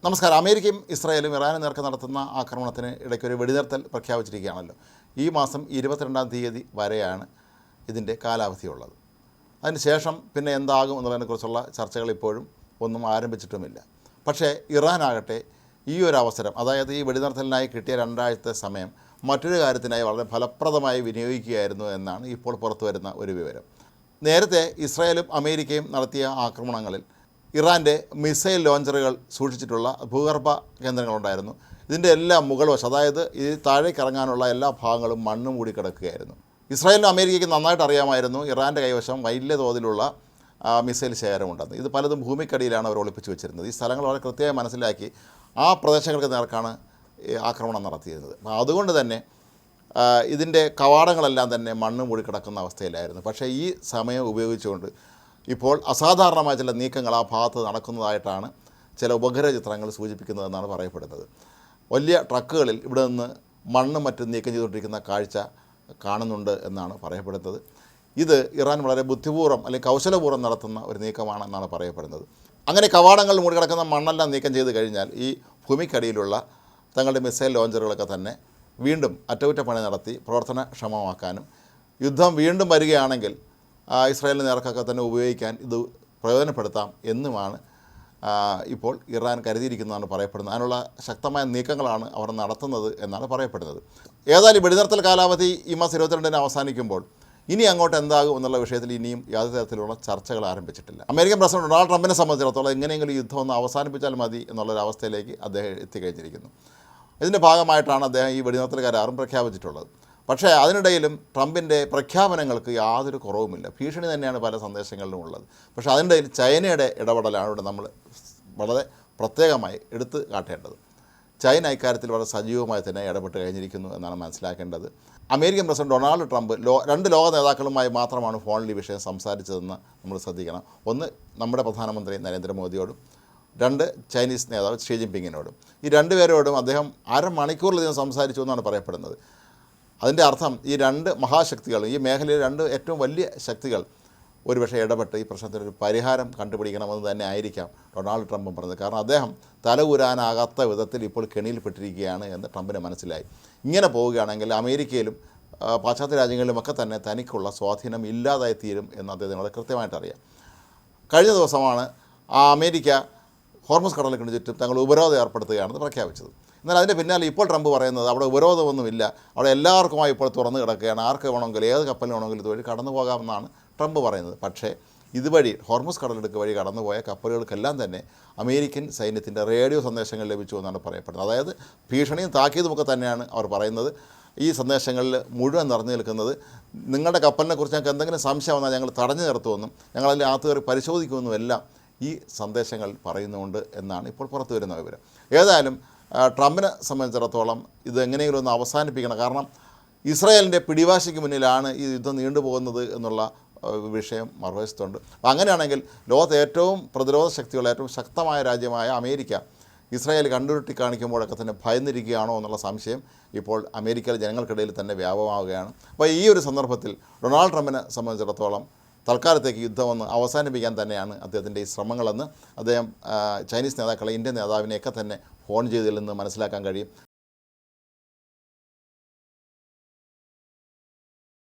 നമസ്കാരം. അമേരിക്കയും ഇസ്രായേലും ഇറാന് നേർക്ക് നടത്തുന്ന ആക്രമണത്തിന് ഇടയ്ക്കൊരു വെടിനിർത്തൽ പ്രഖ്യാപിച്ചിരിക്കുകയാണല്ലോ. ഈ മാസം 22-ാം തീയതി വരെയാണ് ഇതിൻ്റെ കാലാവധിയുള്ളത്. അതിനുശേഷം പിന്നെ എന്താകും എന്നതിനെക്കുറിച്ചുള്ള ചർച്ചകൾ ഇപ്പോഴും ഒന്നും ആരംഭിച്ചിട്ടുമില്ല. പക്ഷേ ഇറാനാകട്ടെ ഈ ഒരു അവസരം, അതായത് ഈ വെടിനിർത്തലിനായി കിട്ടിയ 2 ആഴ്ചത്തെ സമയം മറ്റൊരു കാര്യത്തിനായി വളരെ ഫലപ്രദമായി വിനിയോഗിക്കുകയായിരുന്നു എന്നാണ് ഇപ്പോൾ പുറത്തു വരുന്ന ഒരു വിവരം. നേരത്തെ ഇസ്രായേലും അമേരിക്കയും നടത്തിയ ആക്രമണങ്ങളിൽ ഇറാൻ്റെ മിസൈൽ ലോഞ്ചറുകൾ സൂക്ഷിച്ചിട്ടുള്ള ഭൂഗർഭ കേന്ദ്രങ്ങളുണ്ടായിരുന്നു. ഇതിൻ്റെ എല്ലാം മുകൾ വശം, അതായത് ഈ താഴേക്ക് ഇറങ്ങാനുള്ള എല്ലാ ഭാഗങ്ങളും മണ്ണ് മൂടി കിടക്കുകയായിരുന്നു. ഇസ്രായേലിനും അമേരിക്കയ്ക്ക് നന്നായിട്ട് അറിയാമായിരുന്നു ഇറാൻ്റെ കൈവശം വലിയ തോതിലുള്ള മിസൈൽ ശേഖരമുണ്ടെന്ന്. ഇത് പലതും ഭൂമിക്കടിയിലാണ് അവർ ഒളിപ്പിച്ച് വെച്ചിരുന്നത്. ഈ സ്ഥലങ്ങൾ വളരെ കൃത്യമായി മനസ്സിലാക്കി ആ പ്രദേശങ്ങൾക്ക് നേർക്കാണ് ആക്രമണം നടത്തിയിരുന്നത്. അപ്പോൾ അതുകൊണ്ട് തന്നെ ഇതിൻ്റെ കവാടങ്ങളെല്ലാം തന്നെ മണ്ണ് മൂടി കിടക്കുന്ന അവസ്ഥയിലായിരുന്നു. പക്ഷേ ഈ സമയം ഉപയോഗിച്ചുകൊണ്ട് ഇപ്പോൾ അസാധാരണമായ ചില നീക്കങ്ങൾ ആ ഭാഗത്ത് നടക്കുന്നതായിട്ടാണ് ചില ഉപഗ്രഹ ചിത്രങ്ങൾ സൂചിപ്പിക്കുന്നതെന്നാണ് പറയപ്പെടുന്നത്. വലിയ ട്രക്കുകളിൽ ഇവിടെ നിന്ന് മണ്ണും മറ്റും നീക്കം ചെയ്തുകൊണ്ടിരിക്കുന്ന കാഴ്ച കാണുന്നുണ്ട് എന്നാണ് പറയപ്പെടുന്നത്. ഇത് ഇറാൻ വളരെ ബുദ്ധിപൂർവ്വം അല്ലെങ്കിൽ കൗശലപൂർവ്വം നടത്തുന്ന ഒരു നീക്കമാണെന്നാണ് പറയപ്പെടുന്നത്. അങ്ങനെ കവാടങ്ങളിൽ മൂടിക്കിടക്കുന്ന മണ്ണെല്ലാം നീക്കം ചെയ്ത് കഴിഞ്ഞാൽ ഈ ഭൂമിക്കടിയിലുള്ള തങ്ങളുടെ മിസൈൽ ലോഞ്ചറുകളൊക്കെ തന്നെ വീണ്ടും അറ്റകുറ്റപ്പണി നടത്തി പ്രവർത്തനക്ഷമമാക്കാനും യുദ്ധം വീണ്ടും വരികയാണെങ്കിൽ ഇസ്രായേലിന് നേർക്കൊക്കെ തന്നെ ഉപയോഗിക്കാൻ ഇത് പ്രയോജനപ്പെടുത്താം എന്നുമാണ് ഇപ്പോൾ ഇറാൻ കരുതിയിരിക്കുന്നതാണ് പറയപ്പെടുന്നത്. അതിനുള്ള ശക്തമായ നീക്കങ്ങളാണ് അവർ നടത്തുന്നത് എന്നാണ് പറയപ്പെടുന്നത്. ഏതായാലും വെടിനിർത്തൽ കാലാവധി ഈ മാസം 22-ന് അവസാനിക്കുമ്പോൾ ഇനി അങ്ങോട്ട് എന്താകും എന്നുള്ള വിഷയത്തിൽ ഇനിയും യാതൊരു തരത്തിലുള്ള ചർച്ചകൾ ആരംഭിച്ചിട്ടില്ല. അമേരിക്കൻ പ്രസിഡന്റ് ഡൊണാൾഡ് ട്രംപിനെ സംബന്ധിച്ചിടത്തോളം എങ്ങനെയെങ്കിലും യുദ്ധം ഒന്ന് അവസാനിപ്പിച്ചാൽ മതി എന്നുള്ളൊരവസ്ഥയിലേക്ക് അദ്ദേഹം എത്തിക്കഴിഞ്ഞിരിക്കുന്നു. ഇതിൻ്റെ ഭാഗമായിട്ടാണ് അദ്ദേഹം ഈ വെടിനിർത്തൽ കരാറും പ്രഖ്യാപിച്ചിട്ടുള്ളത്. പക്ഷേ അതിനിടയിലും ട്രംപിൻ്റെ പ്രഖ്യാപനങ്ങൾക്ക് യാതൊരു കുറവുമില്ല. ഭീഷണി തന്നെയാണ് പല സന്ദേശങ്ങളിലും ഉള്ളത്. പക്ഷേ അതിനിടയിൽ ചൈനയുടെ ഇടപെടലാണ് ഇവിടെ നമ്മൾ വളരെ പ്രത്യേകമായി എടുത്തു കാട്ടേണ്ടത്. ചൈന ഇക്കാര്യത്തിൽ വളരെ സജീവമായി തന്നെ ഇടപെട്ട് കഴിഞ്ഞിരിക്കുന്നു എന്നാണ് മനസ്സിലാക്കേണ്ടത്. അമേരിക്കൻ പ്രസിഡന്റ് ഡൊണാൾഡ് ട്രംപ് 2 ലോക നേതാക്കളുമായി മാത്രമാണ് ഫോണിൽ ഈ വിഷയം സംസാരിച്ചതെന്ന് നമ്മൾ ശ്രദ്ധിക്കണം. ഒന്ന് നമ്മുടെ പ്രധാനമന്ത്രി നരേന്ദ്രമോദിയോടും 2 ചൈനീസ് നേതാവ് ഷീ ജിൻപിങ്ങിനോടും. ഈ 2 പേരോടും അദ്ദേഹം അരമണിക്കൂറിലധികം സംസാരിച്ചു എന്നാണ് പറയപ്പെടുന്നത്. അതിൻ്റെ അർത്ഥം ഈ 2 മഹാശക്തികൾ, ഈ മേഖലയിലെ 2 ഏറ്റവും വലിയ ശക്തികൾ ഒരുപക്ഷെ ഇടപെട്ട് ഈ പ്രശ്നത്തിനൊരു പരിഹാരം കണ്ടുപിടിക്കണമെന്ന് തന്നെ ആയിരിക്കാം ഡൊണാൾഡ് ട്രംപും പറഞ്ഞത്. കാരണം അദ്ദേഹം തലകൂരാനാകാത്ത വിധത്തിൽ ഇപ്പോൾ കെണിയിൽപ്പെട്ടിരിക്കുകയാണ് എന്ന് ട്രംപിന് മനസ്സിലായി. ഇങ്ങനെ പോവുകയാണെങ്കിൽ അമേരിക്കയിലും പാശ്ചാത്യ രാജ്യങ്ങളിലുമൊക്കെ തന്നെ തനിക്കുള്ള സ്വാധീനം ഇല്ലാതായി തീരും എന്ന് അദ്ദേഹത്തിന് വളരെ കൃത്യമായിട്ടറിയാം. കഴിഞ്ഞ ദിവസമാണ് അമേരിക്ക ഹോർമുസ് കടലിന് ചുറ്റും തങ്ങൾ ഉപരോധം ഏർപ്പെടുത്തുകയാണെന്ന് പ്രഖ്യാപിച്ചത്. എന്നാൽ അതിൻ്റെ പിന്നാലെ ഇപ്പോൾ ട്രംപ് പറയുന്നത് അവിടെ ഉപരോധമൊന്നുമില്ല, അവിടെ എല്ലാവർക്കുമായി ഇപ്പോൾ തുറന്നു കിടക്കുകയാണ്, ആർക്ക് വേണമെങ്കിലും ഏത് കപ്പലിന് വേണമെങ്കിലും ഇതുവഴി കടന്നു പോകാമെന്നാണ് ട്രംപ് പറയുന്നത്. പക്ഷേ ഇതുവഴി ഹോർമുസ് കടലിടുക്ക് വഴി കടന്നുപോയ കപ്പലുകൾക്കെല്ലാം തന്നെ അമേരിക്കൻ സൈന്യത്തിൻ്റെ റേഡിയോ സന്ദേശങ്ങൾ ലഭിച്ചു എന്നാണ് പറയപ്പെടുന്നത്. അതായത് ഭീഷണിയും താക്കീതുമൊക്കെ തന്നെയാണ് അവർ പറയുന്നത്. ഈ സന്ദേശങ്ങളിൽ മുഴുവൻ നിറഞ്ഞു നിൽക്കുന്നത് നിങ്ങളുടെ കപ്പലിനെക്കുറിച്ച് ഞങ്ങൾക്ക് എന്തെങ്കിലും സംശയം വന്നാൽ ഞങ്ങൾ തടഞ്ഞു നിർത്തുമെന്നും ഞങ്ങളതിൻ്റെ അകത്ത് കയറി പരിശോധിക്കുമെന്നും എല്ലാം ഈ സന്ദേശങ്ങൾ പറയുന്നുണ്ട് എന്നാണ് ഇപ്പോൾ പുറത്തു വരുന്ന വിവരം. ഏതായാലും ട്രംപിനെ സംബന്ധിച്ചിടത്തോളം ഇത് എങ്ങനെയെങ്കിലും ഒന്ന് അവസാനിപ്പിക്കണം. കാരണം ഇസ്രായേലിൻ്റെ പിടിവാശിക്ക് മുന്നിലാണ് ഈ യുദ്ധം നീണ്ടുപോകുന്നത് എന്നുള്ള വിഷയം മറുവശത്തുണ്ട്. അപ്പോൾ അങ്ങനെയാണെങ്കിൽ ലോകത്തെ ഏറ്റവും പ്രതിരോധ ശക്തിയുള്ള ഏറ്റവും ശക്തമായ രാജ്യമായ അമേരിക്ക ഇസ്രായേൽ കണ്ടുരുട്ടി കാണിക്കുമ്പോഴൊക്കെ തന്നെ ഭയന്നിരിക്കുകയാണോ എന്നുള്ള സംശയം ഇപ്പോൾ അമേരിക്കയിലെ ജനങ്ങൾക്കിടയിൽ തന്നെ വ്യാപകമാവുകയാണ്. അപ്പോൾ ഈ ഒരു സന്ദർഭത്തിൽ ഡൊണാൾഡ് ട്രംപിനെ സംബന്ധിച്ചിടത്തോളം തൽക്കാലത്തേക്ക് യുദ്ധം ഒന്ന് അവസാനിപ്പിക്കാൻ തന്നെയാണ് അദ്ദേഹത്തിൻ്റെ ഈ ശ്രമങ്ങളെന്ന് അദ്ദേഹം ചൈനീസ് നേതാക്കളെ, ഇന്ത്യൻ നേതാവിനെയൊക്കെ തന്നെ ഫോൺ ചെയ്തതിൽ നിന്ന് മനസ്സിലാക്കാൻ കഴിയും.